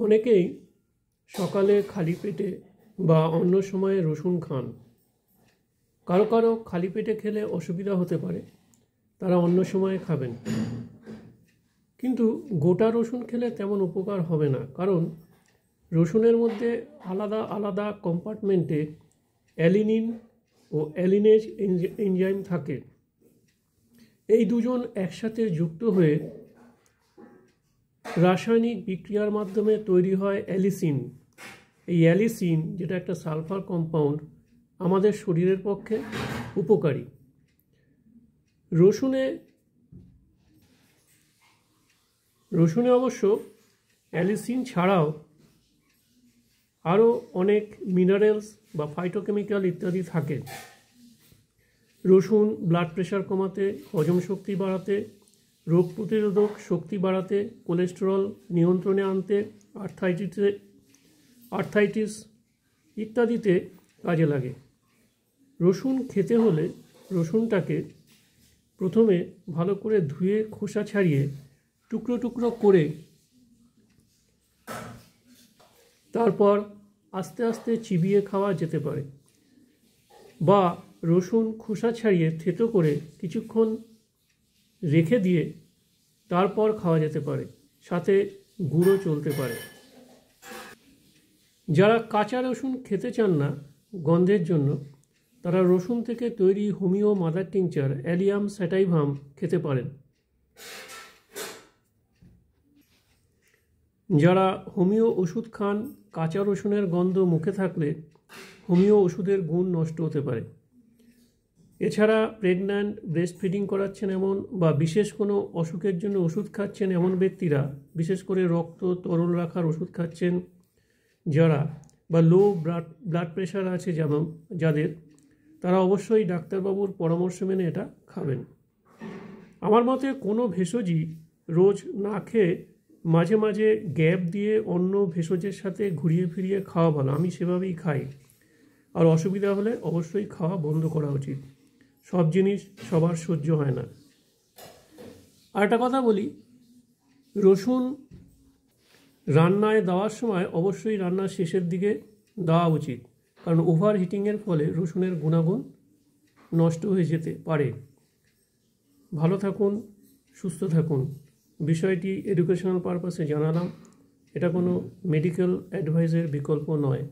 অনেকেই সকালে খালি পেটে বা অন্য সময়ে রসুন খান। কারো কারো খালি পেটে খেলে অসুবিধা হতে পারে, তারা অন্য সময়ে খাবেন। কিন্তু গোটা রসুন খেলে তেমন উপকার হবে না, কারণ রসুনের মধ্যে আলাদা আলাদা কম্পার্টমেন্টে অ্যালিনিন ও অ্যালিনেজ এনজাইম থাকে। এই দুজন একসাথে যুক্ত হয়ে রাসায়নিক বিক্রিয়ার মাধ্যমে তৈরি হয় অ্যালিসিন। এই অ্যালিসিন, যেটা একটা সালফার কম্পাউন্ড, আমাদের শরীরের পক্ষে উপকারী। রসুনে অবশ্য অ্যালিসিন ছাড়াও আরও অনেক মিনারেলস বা ফাইটোকেমিক্যাল ইত্যাদি থাকে। রসুন ব্লাড প্রেশার কমাতে, হজম শক্তি বাড়াতে, রোগ প্রতিরোধক শক্তি বাড়াতে, কোলেস্টেরল নিয়ন্ত্রণে আনতে, আর্থ্রাইটিস ইত্যাদিতে কাজে লাগে। রসুন খেতে হলে রসুনটাকে প্রথমে ভালো করে ধুয়ে খোসা ছাড়িয়ে টুকরো টুকরো করে তারপর আস্তে আস্তে চিবিয়ে খাওয়া যেতে পারে, বা রসুন খোসা ছাড়িয়ে থেতো করে কিছুক্ষণ রেখে দিয়ে তারপর খাওয়া যেতে পারে, সাথে গুঁড়ো চলতে পারে। যারা কাঁচা রসুন খেতে চান না গন্ধের জন্য, তারা রসুন থেকে তৈরি হোমিও মাদার টিংচার অ্যালিয়াম স্যাটাইভাম খেতে পারেন। যারা হোমিও ওষুধ খান, কাঁচা রসুনের গন্ধ মুখে থাকলে হোমিও ওষুধের গুণ নষ্ট হতে পারে। এছাড়া প্রেগন্যান্ট, ব্রেস্ট ফিডিং করাচ্ছেন এমন বা বিশেষ কোনো অসুখের জন্য ওষুধ খাচ্ছেন এমন ব্যক্তিরা, বিশেষ করে রক্ত তরল রাখার ওষুধ খাচ্ছেন যারা, বা লো ব্লাড প্রেশার আছে যাদের, তারা অবশ্যই ডাক্তারবাবুর পরামর্শ মেনে এটা খাবেন। আমার মতে কোনো ভেষজই রোজ না খেয়ে মাঝে মাঝে গ্যাপ দিয়ে অন্য ভেষজের সাথে ঘুরিয়ে ফিরিয়ে খাওয়া ভালো। আমি সেভাবেই খাই, আর অসুবিধা হলে অবশ্যই খাওয়া বন্ধ করা উচিত। সব জিনিস সবার সহ্য হয় না। আর একটা কথা বলি, রসুন রান্নায় দেওয়ার সময় অবশ্যই রান্নার শেষের দিকে দেওয়া উচিত, কারণ ওভার হিটিংয়ের ফলে রসুনের গুণাগুণ নষ্ট হয়ে যেতে পারে। ভালো থাকুন, সুস্থ থাকুন। বিষয়টি এডুকেশনাল পারপাসে জানালাম, এটা কোনো মেডিকেল অ্যাডভাইসের বিকল্প নয়।